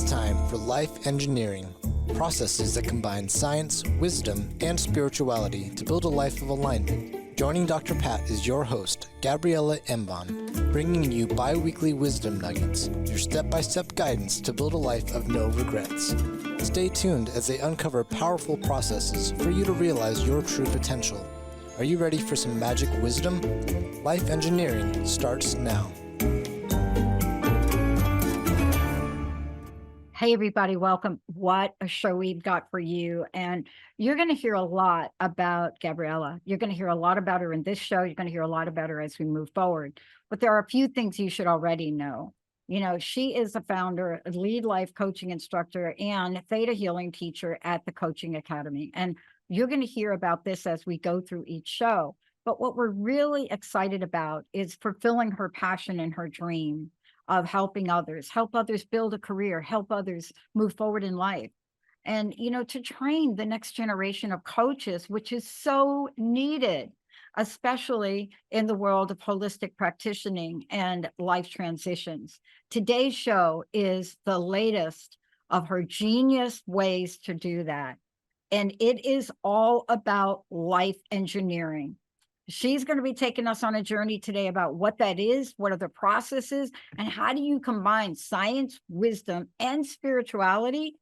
It's time for Life Engineering, processes that combine science, wisdom, and spirituality to build a life of alignment. Joining Dr. Pat is your host, Gabriela Embon, bringing you bi-weekly wisdom nuggets, your step-by-step guidance to build a life of no regrets. Stay tuned as they uncover powerful processes for you to realize your true potential. Are you ready for some magic wisdom? Life Engineering starts now. Hey, everybody, welcome. What a show we've got for you. And you're going to hear a lot about Gabriela. You're going to hear a lot about her in this show. You're going to hear a lot about her as we move forward. But there are a few things you should already know. You know, she is the founder, lead life coaching instructor, and theta healing teacher at the Coaching Academy. And you're going to hear about this as we go through each show. But what we're really excited about is fulfilling her passion and her dream of helping others, help others build a career, help others move forward in life. And, you know, to train the next generation of coaches, which is so needed, especially in the world of holistic practicing and life transitions. Today's show is the latest of her genius ways to do that. And it is all about life engineering. She's going to be taking us on a journey today about what that is, what are the processes, and how do you combine science, wisdom, and spirituality?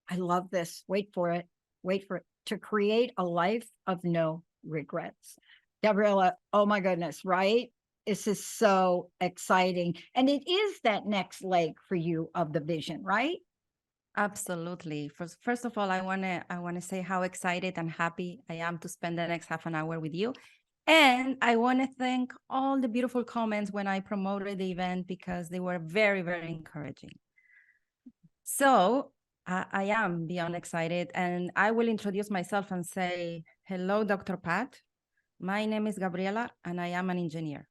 I love this. Wait for it. Wait for it. To create a life of no regrets. Gabriela, oh my goodness, right? This is so exciting. And it is that next leg for you of the vision, right? Absolutely. First of all, I wanna say how excited and happy I am to spend the next half an hour with you. And I want to thank all the beautiful comments when I promoted the event because they were very, very encouraging. So I am beyond excited, and I will introduce myself and say, hello, Dr. Pat. My name is Gabriela, and I am an engineer.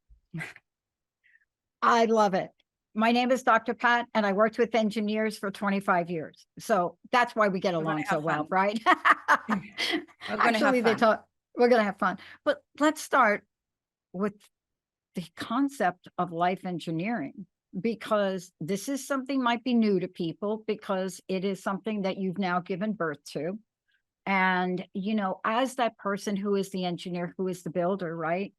I love it. My name is Dr. Pat, and I worked with engineers for 25 years. So that's why we get along so well, right? Actually, we're going to have fun. But let's start with the concept of life engineering, because this is something might be new to people because it is something that you've now given birth to. And, you know, as that person who is the engineer, who is the builder, right?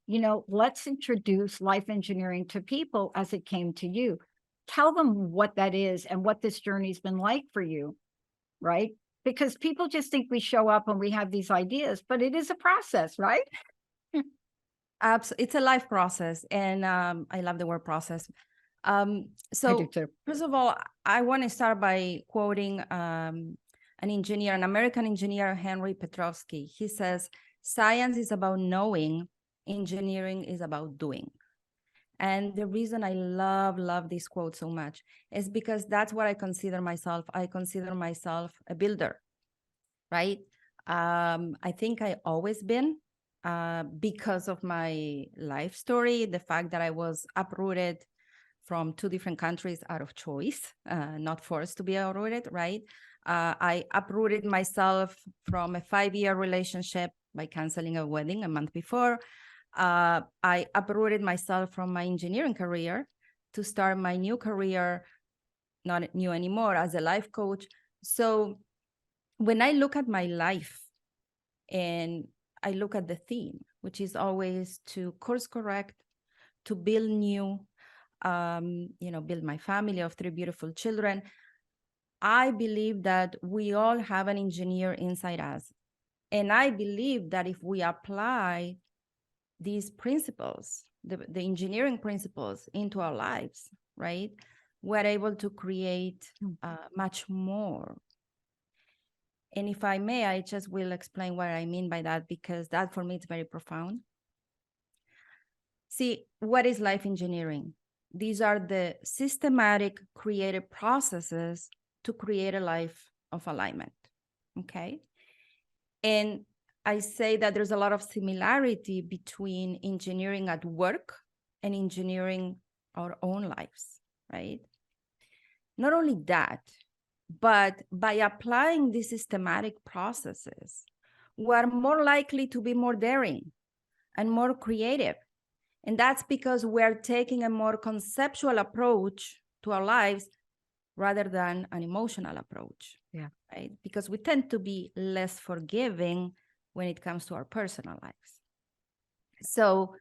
You know, let's introduce life engineering to people as it came to you. Tell them what that is and what this journey's been like for you, right? Because people just think we show up and we have these ideas, but it is a process, right? Absolutely. It's a life process. And I love the word process. So first of all, I want to start by quoting an engineer, an American engineer, Henry Petrovsky. He says, science is about knowing, engineering is about doing. And the reason I love this quote so much is because that's what I consider myself. I consider myself a builder, right? I think I always been because of my life story, the fact that I was uprooted from 2 different countries out of choice, not forced to be uprooted, right? I uprooted myself from a 5-year relationship by canceling a wedding a month before. I uprooted myself from my engineering career to start my new career, not new anymore, as a life coach. So when I look at my life and I look at the theme, which is always to course correct, to build new, build my family of 3 beautiful children, I believe that we all have an engineer inside us. And I believe that if we apply these principles, the engineering principles into our lives, right, we're able to create much more. And if I may, I just will explain what I mean by that, because that for me is very profound. See, what is life engineering? These are the systematic creative processes to create a life of alignment, okay? And I say that there's a lot of similarity between engineering at work and engineering our own lives, right? Not only that, but by applying these systematic processes, we're more likely to be more daring and more creative. And that's because we're taking a more conceptual approach to our lives rather than an emotional approach. Yeah. Right? Because we tend to be less forgiving when it comes to our personal lives. So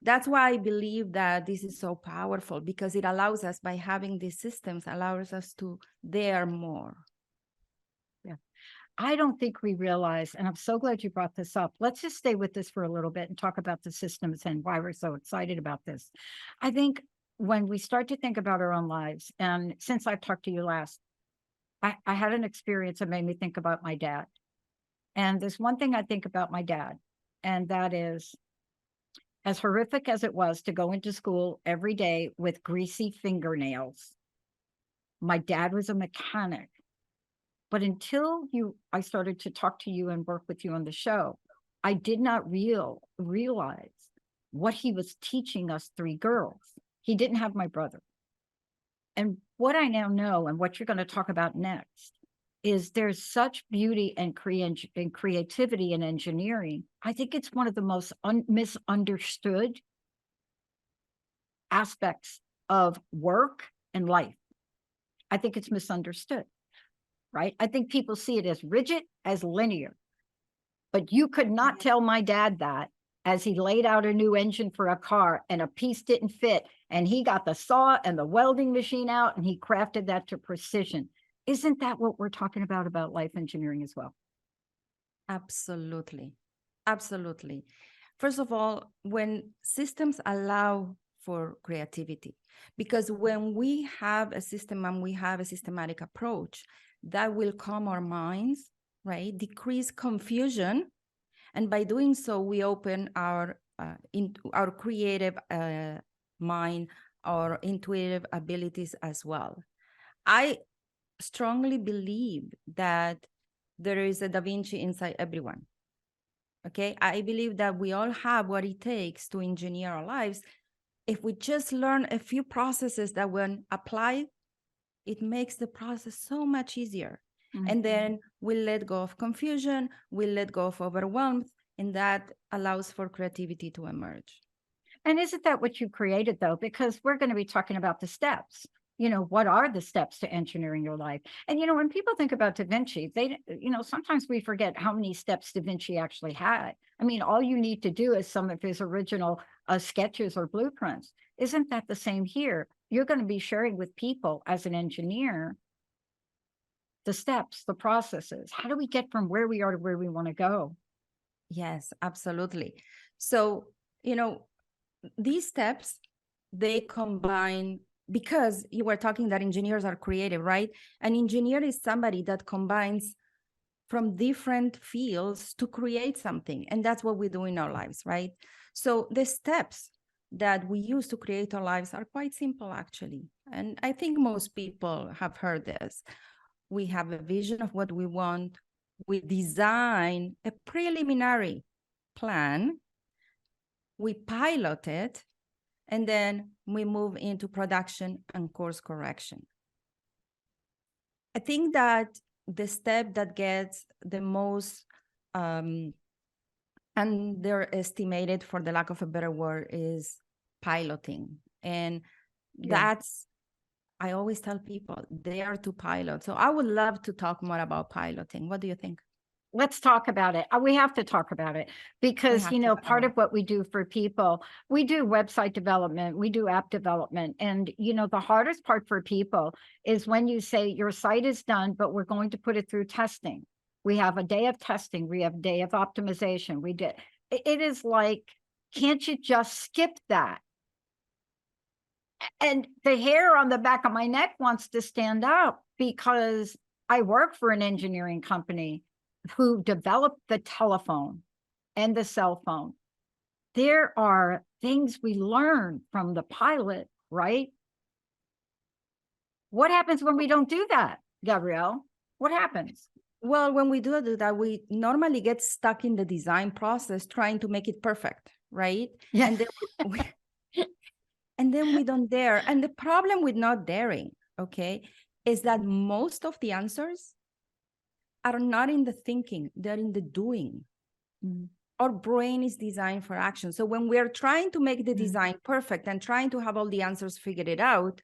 that's why I believe that this is so powerful, because it allows us, by having these systems, allows us to dare more. Yeah. I don't think we realize, and I'm so glad you brought this up. Let's just stay with this for a little bit and talk about the systems and why we're so excited about this. I think when we start to think about our own lives, and since I've talked to you last, I had an experience that made me think about my dad. And there's one thing I think about my dad, and that is, as horrific as it was to go into school every day with greasy fingernails, my dad was a mechanic. But until I started to talk to you and work with you on the show, I did not realize what he was teaching us three girls. He didn't have my brother. And what I now know, and what you're going to talk about next, is there's such beauty and creativity in engineering. I think it's one of the most misunderstood aspects of work and life. I think it's misunderstood, right? I think people see it as rigid, as linear. But you could not tell my dad that as he laid out a new engine for a car and a piece didn't fit, and he got the saw and the welding machine out and he crafted that to precision. Isn't that what we're talking about life engineering as well? Absolutely. Absolutely. First of all, when systems allow for creativity, because when we have a system and we have a systematic approach, that will calm our minds, right? Decrease confusion. And by doing so, we open our creative mind, our intuitive abilities as well. I strongly believe that there is a Da Vinci inside everyone. Okay, I believe that we all have what it takes to engineer our lives. If we just learn a few processes that when applied, it makes the process so much easier. Mm-hmm. And then we let go of confusion, we let go of overwhelm, and that allows for creativity to emerge. And isn't that what you created, though? Because we're going to be talking about the steps. You know, what are the steps to engineering your life? And, you know, when people think about Da Vinci, sometimes we forget how many steps Da Vinci actually had. I mean, all you need to do is some of his original sketches or blueprints. Isn't that the same here? You're going to be sharing with people as an engineer the steps, the processes. How do we get from where we are to where we want to go? Yes, absolutely. So, you know, these steps, they combine, because you were talking that engineers are creative, right? An engineer is somebody that combines from different fields to create something. And that's what we do in our lives, right? So the steps that we use to create our lives are quite simple, actually. And I think most people have heard this. We have a vision of what we want. We design a preliminary plan. We pilot it, and then we move into production and course correction. I think that the step that gets the most underestimated, for the lack of a better word, is piloting. And that's, I always tell people, they are to pilot. So I would love to talk more about piloting. What do you think? Let's talk about it. We have to talk about it because, you know, part of what we do for people, we do website development, we do app development. And, you know, the hardest part for people is when you say your site is done, but we're going to put it through testing. We have a day of testing. We have a day of optimization. It is like, can't you just skip that? And the hair on the back of my neck wants to stand up because I work for an engineering company who developed the telephone and the cell phone. There are things we learn from the pilot, right? What happens when we don't do that, Gabrielle? What happens? Well, when we do that, we normally get stuck in the design process trying to make it perfect, right? Yeah. And then we don't dare. And the problem with not daring, okay, is that most of the answers are not in the thinking, they're in the doing. Mm-hmm. Our brain is designed for action. So when we're trying to make the design perfect and trying to have all the answers figured it out,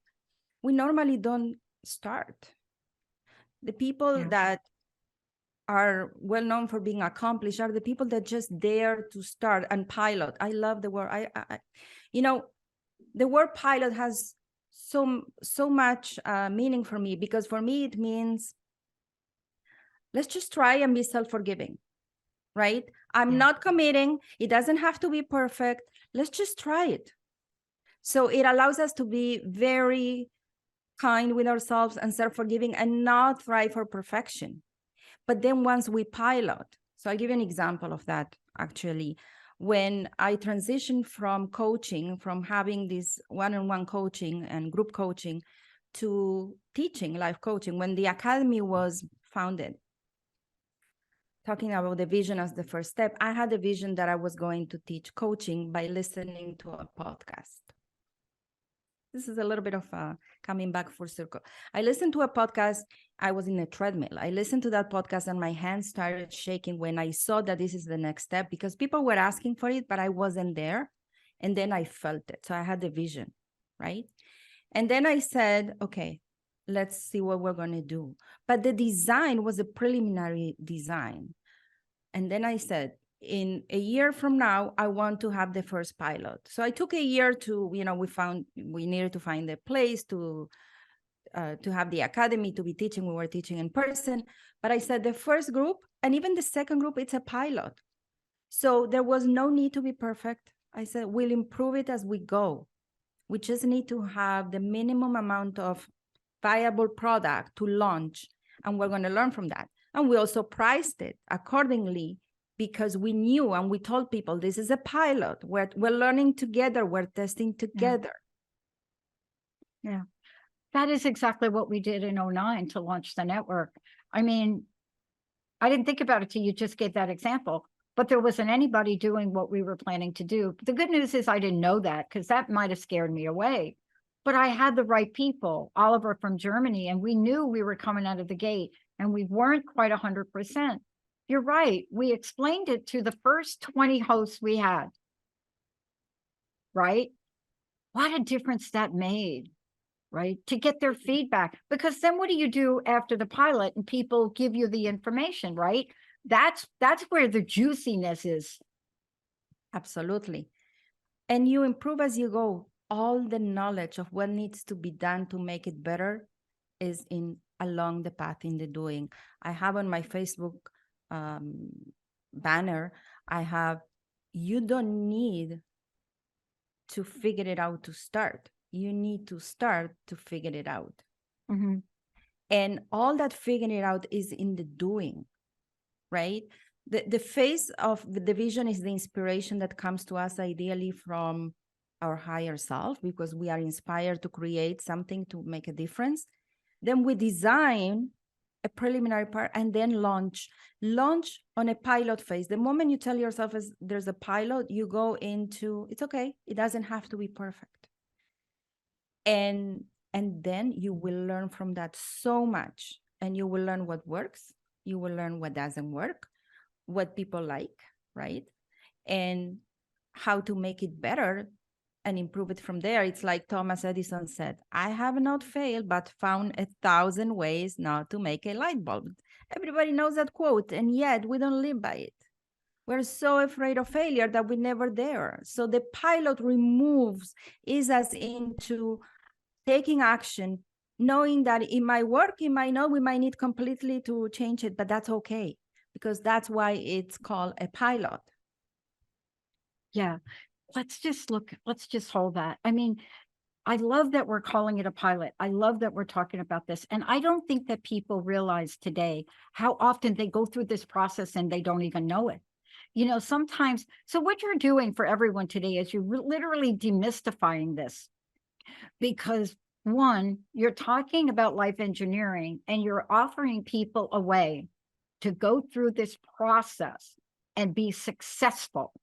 we normally don't start. The people that are well known for being accomplished are the people that just dare to start and pilot. I love the word. The word pilot has so much meaning for me, because for me it means let's just try and be self-forgiving, right? I'm not committing. It doesn't have to be perfect. Let's just try it. So it allows us to be very kind with ourselves and self-forgiving and not try for perfection. But then once we pilot, so I'll give you an example of that actually. When I transitioned from coaching, from having this one-on-one coaching and group coaching to teaching life coaching, when the academy was founded, talking about the vision as the first step, I had a vision that I was going to teach coaching by listening to a podcast. This is a little bit of coming back full circle. I listened to a podcast. I was in a treadmill. I listened to that podcast and my hands started shaking when I saw that this is the next step, because people were asking for it, but I wasn't there. And then I felt it. So I had the vision, right? And then I said, okay, let's see what we're going to do. But the design was a preliminary design. And then I said, in a year from now, I want to have the first pilot. So I took a year to, we needed to find a place to have the academy to be teaching. We were teaching in person, but I said the first group and even the second group, it's a pilot. So there was no need to be perfect. I said, we'll improve it as we go. We just need to have the minimum amount of viable product to launch, and we're going to learn from that. And we also priced it accordingly, because we knew and we told people this is a pilot. We're learning together. We're testing together. Yeah. That is exactly what we did in 2009 to launch the network. I mean, I didn't think about it till you just gave that example, but there wasn't anybody doing what we were planning to do. The good news is I didn't know that, because that might have scared me away. But I had the right people, Oliver from Germany, and we knew we were coming out of the gate, and we weren't quite 100%. You're right. We explained it to the first 20 hosts we had, right? What a difference that made, right? To get their feedback. Because then what do you do after the pilot and people give you the information, right? That's where the juiciness is. Absolutely. And you improve as you go. All the knowledge of what needs to be done to make it better is along the path in the doing. I have on my Facebook banner, I have, you don't need to figure it out to start. You need to start to figure it out. Mm-hmm. And all that figuring it out is in the doing, right? The phase of the vision is the inspiration that comes to us ideally from our higher self, because we are inspired to create something to make a difference. Then we design a preliminary part and then launch on a pilot phase. The moment you tell yourself there's a pilot, you go into, it's okay, it doesn't have to be perfect. And then you will learn from that so much, and you will learn what works, you will learn what doesn't work, what people like, right? And how to make it better and improve it from there. It's like Thomas Edison said, I have not failed, but found 1,000 ways not to make a light bulb. Everybody knows that quote, and yet we don't live by it. We're so afraid of failure that we never dare. So the pilot is us into taking action, knowing that it might work, it might not, we might need completely to change it, but that's okay, because that's why it's called a pilot. Yeah. Let's just hold that. I mean, I love that we're calling it a pilot. I love that we're talking about this. And I don't think that people realize today how often they go through this process and they don't even know it. Sometimes, so what you're doing for everyone today is you're literally demystifying this, because one, you're talking about life engineering and you're offering people a way to go through this process and be successful.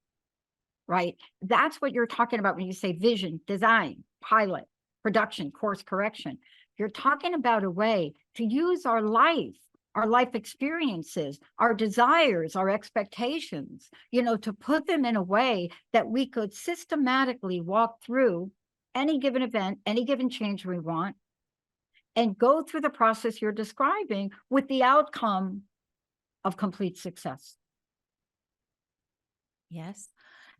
Right? That's what you're talking about when you say vision, design, pilot, production, course correction. You're talking about a way to use our life experiences, our desires, our expectations, to put them in a way that we could systematically walk through any given event, any given change we want, and go through the process you're describing with the outcome of complete success. Yes.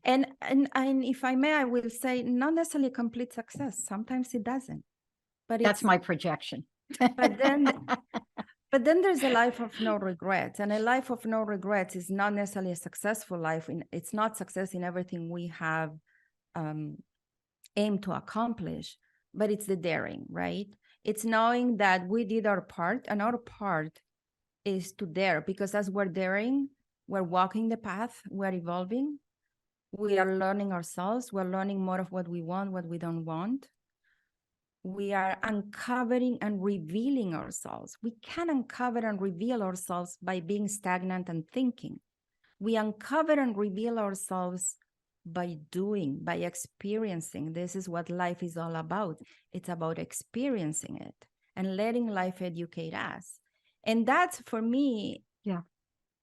And if I may, I will say not necessarily complete success. Sometimes it doesn't. But that's my projection. But then there's a life of no regrets. And a life of no regrets is not necessarily a successful life. It's not success in everything we have aimed to accomplish, but it's the daring, right? It's knowing that we did our part, and our part is to dare, because as we're daring, we're walking the path, we're evolving, we are learning ourselves, we're learning more of what we want, what we don't want. We are uncovering and revealing ourselves. We can uncover and reveal ourselves by being stagnant and thinking. We uncover and reveal ourselves by doing, by experiencing. This is what life is all about. It's about experiencing it and letting life educate us. And that's, for me,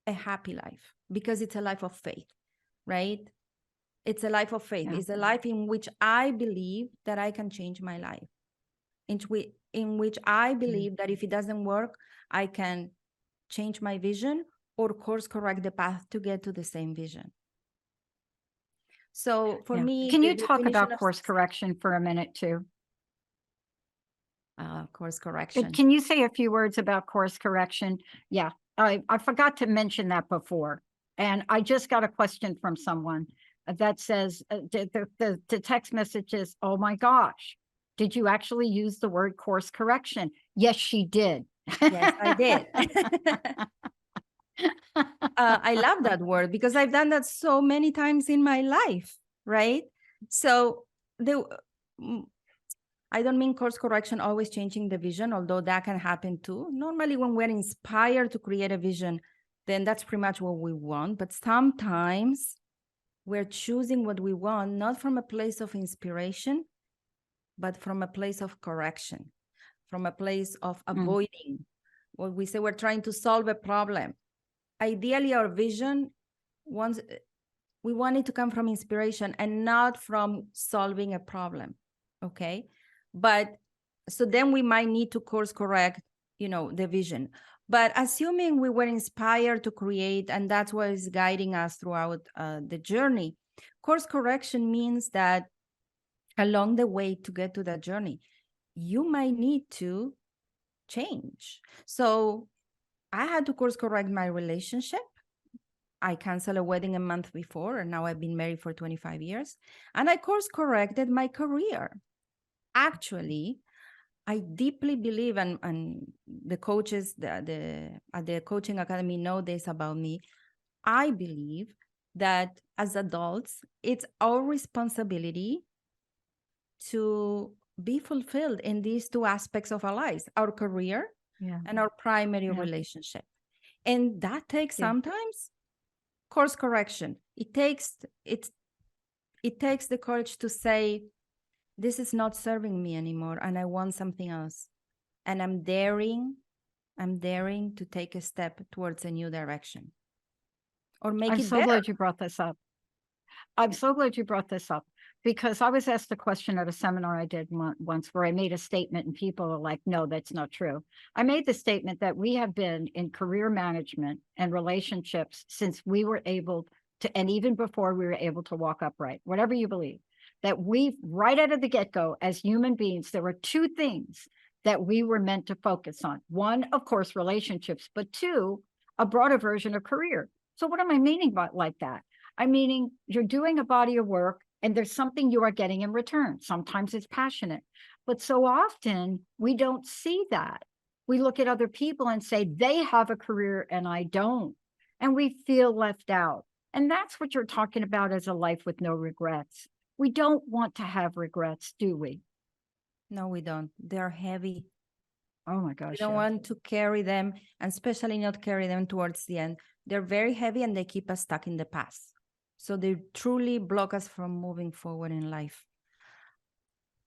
a happy life, because it's a life of faith, right? It's a life of faith. It's a life in which I believe that I can change my life. In which I believe that if it doesn't work, I can change my vision or course correct the path to get to the same vision. So for me, can you talk about course correction for a minute too? Course correction. Can you say a few words about course correction? Yeah, I forgot to mention that before. And I just got a question from someone that says, the text message is, oh my gosh, did you actually use the word course correction? Yes, she did. Yes, I did. I love that word because I've done that so many times in my life, right? So I don't mean course correction always changing the vision, although that can happen too. Normally when we're inspired to create a vision, then that's pretty much what we want. But sometimes we're choosing what we want, not from a place of inspiration, but from a place of correction, from a place of avoiding. What we say, we're trying to solve a problem. Ideally, our vision, we want it to come from inspiration and not from solving a problem, okay? But so then we might need to course correct, the vision. But assuming we were inspired to create, and that's what is guiding us throughout the journey, course correction means that along the way to get to that journey, you might need to change. So I had to course correct my relationship. I canceled a wedding a month before, and now I've been married for 25 years. And I course corrected my career. Actually, I deeply believe, and the coaches at the coaching academy know this about me. I believe that as adults, it's our responsibility to be fulfilled in these two aspects of our lives, our career and our primary relationship. And that takes sometimes course correction. It takes the courage to say, this is not serving me anymore, and I want something else. And I'm daring to take a step towards a new direction. Or make it better. I'm so glad you brought this up. I'm so glad you brought this up, because I was asked a question at a seminar I did once where I made a statement and people are like, no, that's not true. I made the statement that we have been in career management and relationships since we were able to, and even before we were able to walk upright, whatever you believe, that we, right out of the get-go as human beings, there were two things that we were meant to focus on. One, of course, relationships, but two, a broader version of career. So what am I meaning by like that? I'm meaning you're doing a body of work and there's something you are getting in return. Sometimes it's passionate, but so often we don't see that. We look at other people and say, they have a career and I don't. And we feel left out. And that's what you're talking about as a life with no regrets. We don't want to have regrets, do we? No, we don't. They're heavy. Oh my gosh. We don't want to carry them, and especially not carry them towards the end. They're very heavy and they keep us stuck in the past. So they truly block us from moving forward in life.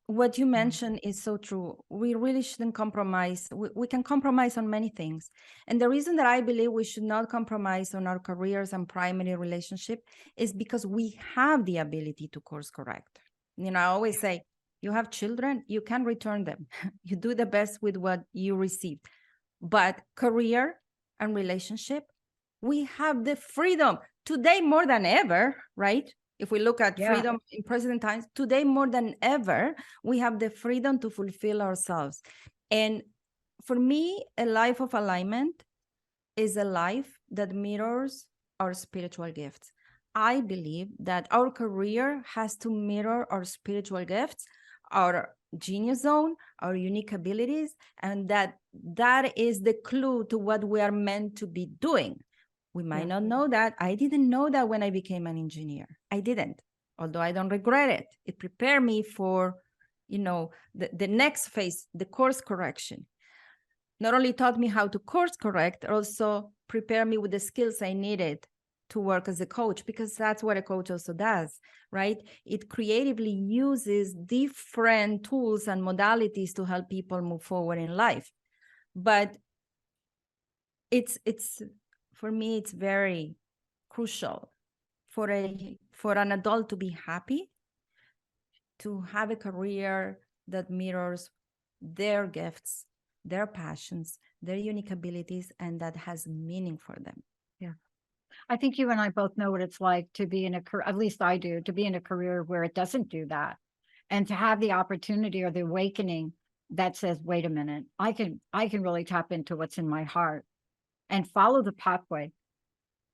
What you mentioned is so true. We really shouldn't compromise. We can compromise on many things. And the reason that I believe we should not compromise on our careers and primary relationship is because we have the ability to course correct. I always say, you have children, you can return them. You do the best with what you received. But career and relationship, we have the freedom today more than ever, right? If we look at freedom in present times, today more than ever, we have the freedom to fulfill ourselves. And for me, a life of alignment is a life that mirrors our spiritual gifts. I believe that our career has to mirror our spiritual gifts, our genius zone, our unique abilities, and that is the clue to what we are meant to be doing. We might not know that. I didn't know that when I became an engineer. I didn't, although I don't regret it. It prepared me for, the next phase, the course correction. Not only taught me how to course correct, also prepared me with the skills I needed to work as a coach, because that's what a coach also does, right? It creatively uses different tools and modalities to help people move forward in life. But it's for me, it's very crucial for an adult to be happy, to have a career that mirrors their gifts, their passions, their unique abilities, and that has meaning for them. Yeah. I think you and I both know what it's like to be in a career, at least I do, to be in a career where it doesn't do that. And to have the opportunity or the awakening that says, wait a minute, I can really tap into what's in my heart and follow the pathway.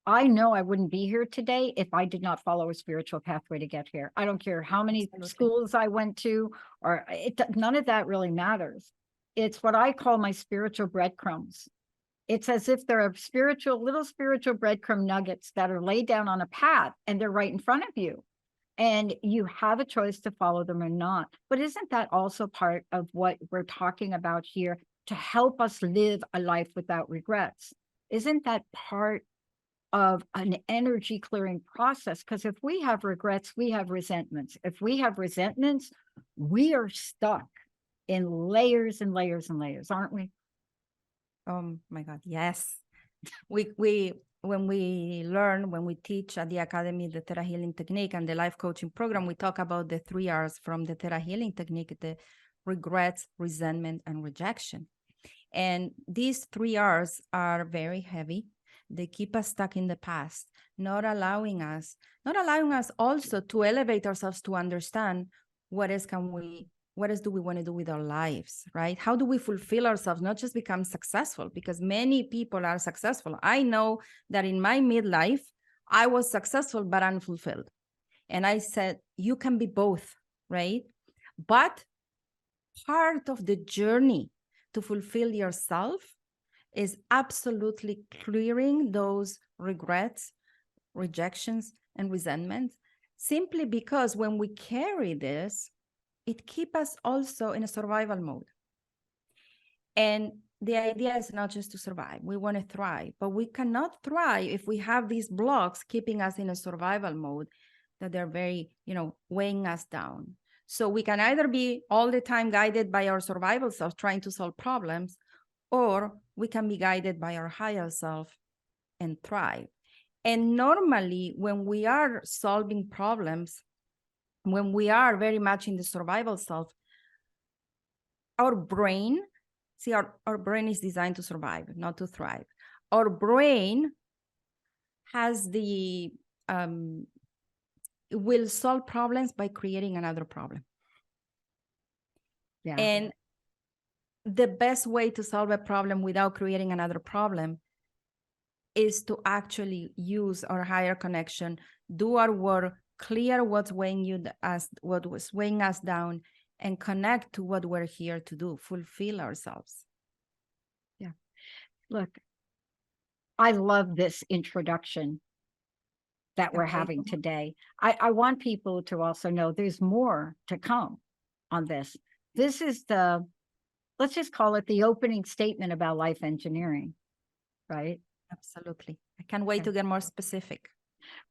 I know I wouldn't be here today if I did not follow a spiritual pathway to get here. I don't care how many schools I went to, or none of that really matters. It's what I call my spiritual breadcrumbs. It's as if there are little spiritual breadcrumb nuggets that are laid down on a path and they're right in front of you. And you have a choice to follow them or not. But isn't that also part of what we're talking about here to help us live a life without regrets? Isn't that part of an energy clearing process? Because if we have regrets, we have resentments. If we have resentments, we are stuck in layers and layers and layers, aren't we? Oh my God, yes. When we teach at the Academy, the Theta Healing Technique and the life coaching program, we talk about the 3 R's from the Theta Healing Technique, the regrets, resentment, and rejection. And these 3 R's are very heavy. They keep us stuck in the past, not allowing us also to elevate ourselves to understand what else do we want to do with our lives, right? How do we fulfill ourselves, not just become successful? Because many people are successful. I know that in my midlife, I was successful, but unfulfilled. And I said, you can be both, right? But part of the journey to fulfill yourself is absolutely clearing those regrets, rejections, and resentments, simply because when we carry this, it keeps us also in a survival mode. And the idea is not just to survive. We want to thrive, but we cannot thrive if we have these blocks keeping us in a survival mode that they're very, weighing us down. So we can either be all the time guided by our survival self trying to solve problems, or we can be guided by our higher self and thrive. And normally when we are solving problems, when we are very much in the survival self, our brain is designed to survive, not to thrive. Our brain has will solve problems by creating another problem. Yeah. And the best way to solve a problem without creating another problem is to actually use our higher connection, do our work, clear what was weighing us down, and connect to what we're here to do, fulfill ourselves. Yeah. Look, I love this introduction that we're having today. I want people to also know there's more to come on this. This is let's just call it the opening statement about life engineering, right? Absolutely. I can't wait to get more specific.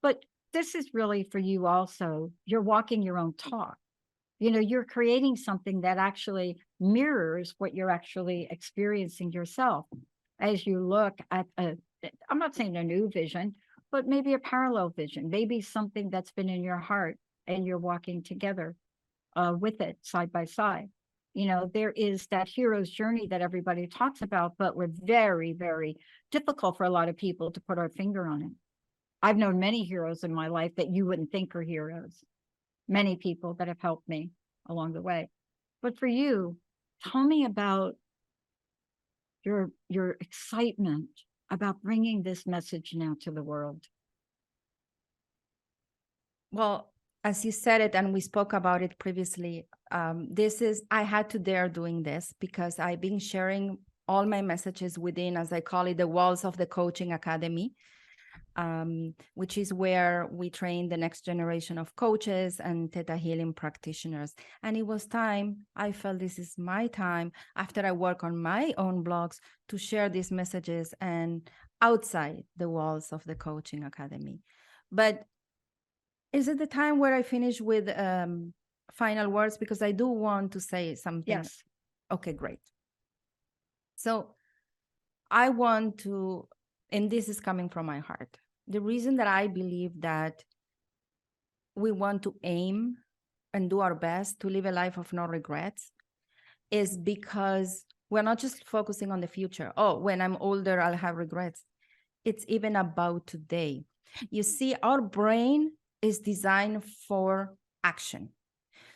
But this is really for you also. You're walking your own talk. You're creating something that actually mirrors what you're actually experiencing yourself as you look at I'm not saying a new vision, but maybe a parallel vision, maybe something that's been in your heart and you're walking together. with it side by side. You know, there is that hero's journey that everybody talks about, but we're very, very difficult for a lot of people to put our finger on it. I've known many heroes in my life that you wouldn't think are heroes. Many people that have helped me along the way. But for you, tell me about your excitement about bringing this message now to the world. Well, as you said it, and we spoke about it previously, I had to dare doing this because I've been sharing all my messages within, as I call it, the walls of the coaching academy, which is where we train the next generation of coaches and Theta Healing practitioners. And it was time, I felt this is my time, after I work on my own blogs, to share these messages and outside the walls of the coaching academy. But is it the time where I finish with final words? Because I do want to say something. Yes. Okay, great. So I want to, and this is coming from my heart, the reason that I believe that we want to aim and do our best to live a life of no regrets is because we're not just focusing on the future. Oh, when I'm older, I'll have regrets. It's even about today. You see, our brain is designed for action.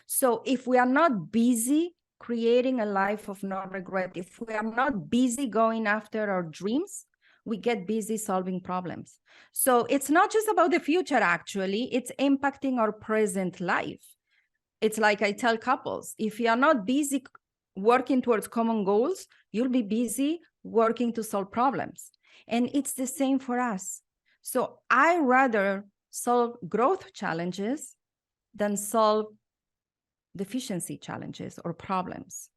So if we are not busy creating a life of no regret, if we are not busy going after our dreams, we get busy solving problems. So it's not just about the future, actually, it's impacting our present life. It's like I tell couples, if you are not busy working towards common goals, you'll be busy working to solve problems. And it's the same for us. So I rather solve growth challenges than solve deficiency challenges or problems.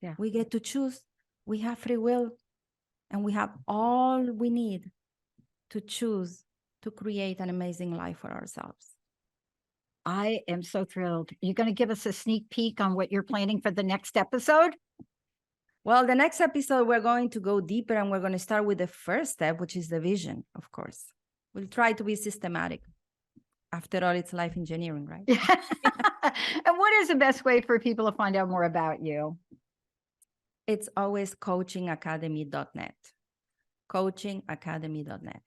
Yeah. We get to choose. We have free will, and we have all we need to choose to create an amazing life for ourselves. I am so thrilled. You're going to give us a sneak peek on what you're planning for the next episode? Well, the next episode, we're going to go deeper, and we're going to start with the first step, which is the vision, of course. We'll try to be systematic. After all, it's life engineering, right? And what is the best way for people to find out more about you? It's always coachingacademy.net. Coachingacademy.net.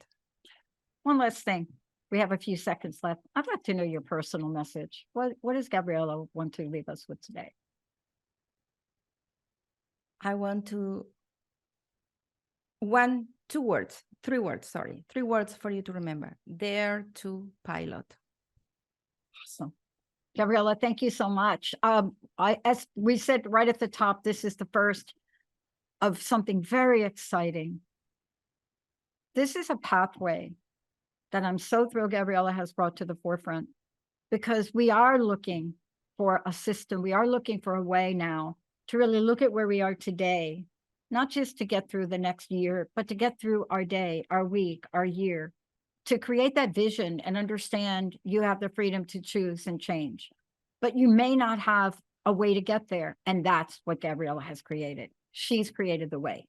One last thing. We have a few seconds left. I'd like to know your personal message. What does Gabriela want to leave us with today? I want to, three words for you to remember. Dare to pilot. Awesome. Gabriela, thank you so much. As we said right at the top, this is the first of something very exciting. This is a pathway that I'm so thrilled Gabriela has brought to the forefront, because we are looking for a system. We are looking for a way now to really look at where we are today, not just to get through the next year, but to get through our day, our week, our year, to create that vision and understand you have the freedom to choose and change. But you may not have a way to get there. And that's what Gabriela has created. She's created the way.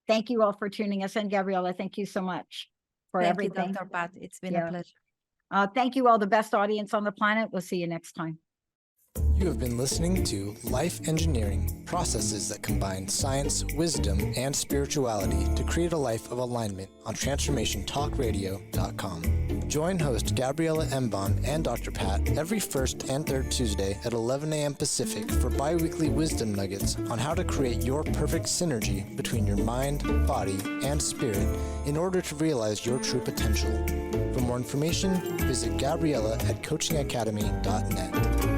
Thank you all for tuning us in, Gabriela. Thank you so much for everything. Thank you, Dr. Pat. It's been a pleasure. Thank you all, the best audience on the planet. We'll see you next time. You have been listening to Life Engineering, processes that combine science, wisdom, and spirituality to create a life of alignment on TransformationTalkRadio.com. Join host Gabriela Embon and Dr. Pat every first and third Tuesday at 11 a.m. Pacific for bi-weekly wisdom nuggets on how to create your perfect synergy between your mind, body, and spirit in order to realize your true potential. For more information, visit Gabriela at coachingacademy.net.